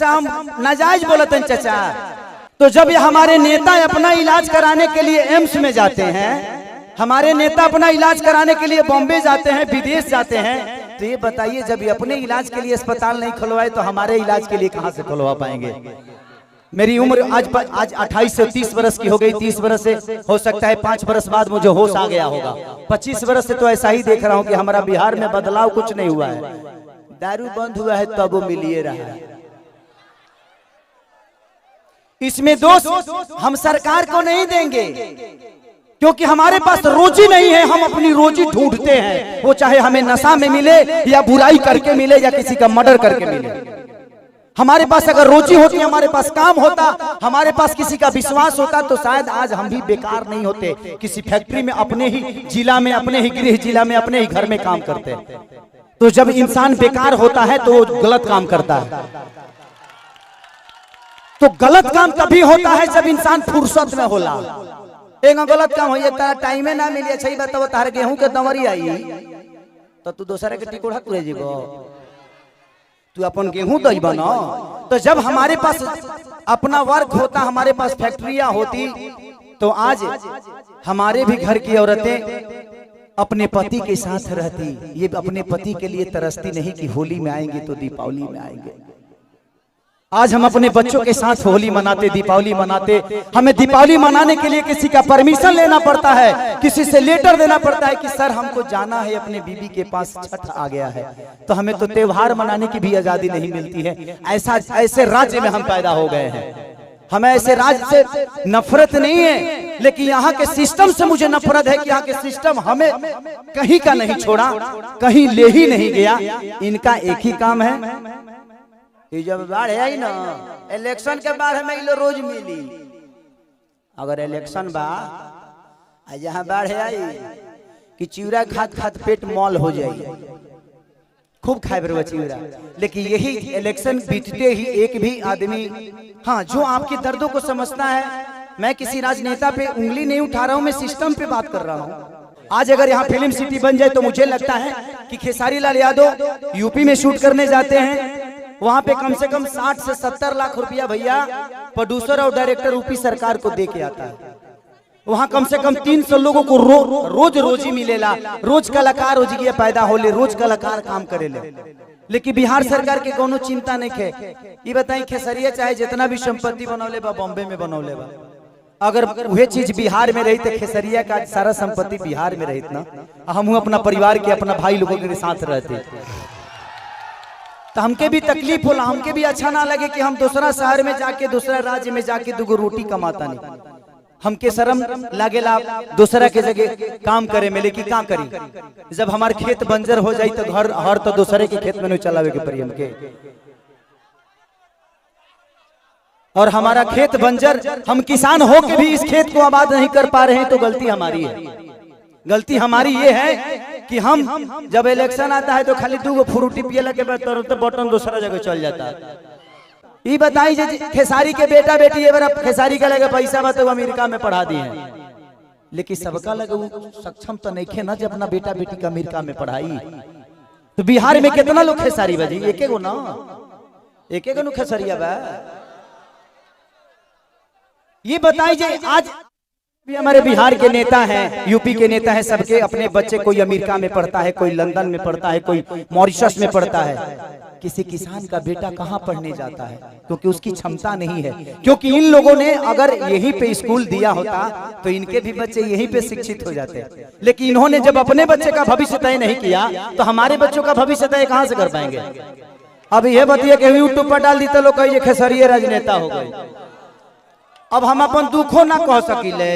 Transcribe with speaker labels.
Speaker 1: अच्छा हम नाजायज बोलते हैं चाचा। तो जब ये हमारे नेता अपना इलाज कराने के लिए एम्स में जाते हैं, हमारे नेता अपना इलाज कराने के लिए बॉम्बे जाते हैं, विदेश जाते हैं, तो ये बताइए जब ये अपने इलाज के लिए अस्पताल नहीं खुलवाए तो हमारे इलाज के लिए कहां से खुलवा पाएंगे। मेरी उम्र आज 28 से 30 बरस की हो गई। 30 बरस से हो सकता है 5 बरस बाद मुझे होश आ गया होगा। 25 बरस से तो ऐसा ही देख रहा हूं कि हमारा बिहार में बदलाव कुछ नहीं हुआ है। दारू बंद हुआ है तब वो मिलिए रहा है। इसमें दोष हम सरकार को नहीं देंगे, क्योंकि हमारे पास रोजी नहीं है। हम अपनी रोजी ढूंढते हैं, वो चाहे हमें नशा में मिले या बुराई करके मिले या किसी का मर्डर करके मिले। हमारे पास अगर रोजी होती, हमारे पास काम होता, हमारे पास किसी का विश्वास होता, तो शायद आज हम भी बेकार नहीं होते। किसी फैक्ट्री में अपने ही जिला में, अपने ही गृह जिला में, अपने ही घर में काम करते। तो जब इंसान बेकार होता है तो वो गलत काम करता है। तो गलत काम तभी होता है जब इंसान फुर्सत में होला। एक गलत काम हो टाइम ना मिले। अच्छा बताओ, तार गेहूं के दंवरी आई तो तू दूसरे के टिकोड़ा तुरे जीबो, तू अपन गेहूं दई बना। तो जब हमारे पास अपना वर्क होता, हमारे पास फैक्ट्रियां होती, तो आज हमारे भी घर की औरतें अपने पति के साथ रहती। ये अपने पति के लिए तरसती नहीं कि होली में आएंगे तो दीपावली में आएंगे। आज हम अपने बच्चों के साथ होली मनाते, दीपावली मनाते। हमें दीपावली मनाने के लिए किसी का परमिशन लेना पड़ता है, किसी से लेटर देना पड़ता है कि सर हमको जाना है अपने बीबी के पास, छठ आ गया है। तो हमें तो त्योहार मनाने की भी आजादी नहीं मिलती है। ऐसे राज्य में हम पैदा हो गए हैं। हमें ऐसे राज्य से नफरत नहीं है, लेकिन यहाँ के सिस्टम से मुझे नफरत है कि यहाँ के सिस्टम हमें कहीं का नहीं छोड़ा, कहीं ले ही नहीं गया। इनका एक ही काम है, जब बाढ़ आई ना, इलेक्शन के बाद हमें इलो रोज मिली। अगर इलेक्शन बा जहाँ बाढ़ आई कि चिवड़ा खात खात पेट मॉल हो जाए, खूब खाए बरवा चिवड़ा। लेकिन यही इलेक्शन बीतते ही एक भी आदमी, हाँ, जो आपके दर्दों को समझता है। मैं किसी राजनेता पे उंगली नहीं उठा रहा हूँ, मैं सिस्टम पे बात कर रहा हूँ। आज अगर यहाँ फिल्म सिटी बन जाए तो मुझे लगता है कि खेसारी लाल यादव यूपी में शूट करने जाते हैं, वहां पे कम से कम 60 से 70 लाख रुपया भैया प्रोड्यूसर और डायरेक्टर यूपी सरकार को दे के आता है। वहां कम से कम 300 लोगों को रोज रोजी मिलेला। रोज कलाकार हो जी पैदा होले, रोज कलाकार काम करेले। लेकिन बिहार सरकार के कोनो चिंता नहीं है। ये बताई खेसरिया चाहे जितना भी संपत्ति बनौले बा बॉम्बे में बनौले बा, अगर वह चीज बिहार में रही तो खेसरिया का सारा संपत्ति बिहार में रही ना, हम अपना परिवार के, अपना भाई लोगों के साथ रहते, तो हमके भी तकलीफ होला। हमके भी अच्छा ना लगे कि हम दूसरा शहर में जाके, दूसरा राज्य में जाके दुगो रोटी कमाता नहीं। हमके शर्म लागेला दूसरा के जगह काम करे में। लेकिन क्या करी, जब हमारे खेत बंजर हो जाए तो घर हर तो दूसरे के खेत में नहीं चलावे के पड़ी हमके। और हमारा खेत बंजर, हम किसान हो के भी इस खेत को आबाद नहीं कर पा रहे हैं, तो गलती हमारी है। गलती हमारी ये है कि हम जब इलेक्शन आता है तो खाली 2 फ्रूटी पियला के बाद तो बटन दूसरा जगह चल जाता है। ये बताई खेसारी के बेटा बेटी ये बार खेसारी का लगे पैसा बा तो अमेरिका में पढ़ा दिए हैं, लेकिन सबका लगे सक्षम तो नहीं खे ना जब अपना बेटा बेटी का अमेरिका में पढ़ाई। तो बिहार में कितना लोग खेसारी बजी, एक गो ना, एक नु खेसरिया बा। ये बताइए आज भी हमारे बिहार के नेता हैं, यूपी के नेता हैं, सबके अपने बच्चे कोई अमेरिका में पढ़ता है, कोई लंदन में पढ़ता है, कोई मॉरिशस में पढ़ता है। किसी किसान का बेटा कहाँ पढ़ने जाता है, क्योंकि उसकी क्षमता नहीं है। क्योंकि इन लोगों ने अगर यहीं पे स्कूल दिया होता तो इनके भी बच्चे यहीं पे शिक्षित हो जाते। लेकिन इन्होंने जब अपने बच्चे का भविष्य तय नहीं किया तो हमारे बच्चों का भविष्य तय कहाँ से कर पाएंगे। अब यह बताइए कि यूट्यूब पर डाल दी तो लोग कहिए खेसरिया राजनेता हो गए। अब हम अपन दुखों ना कह सकिले।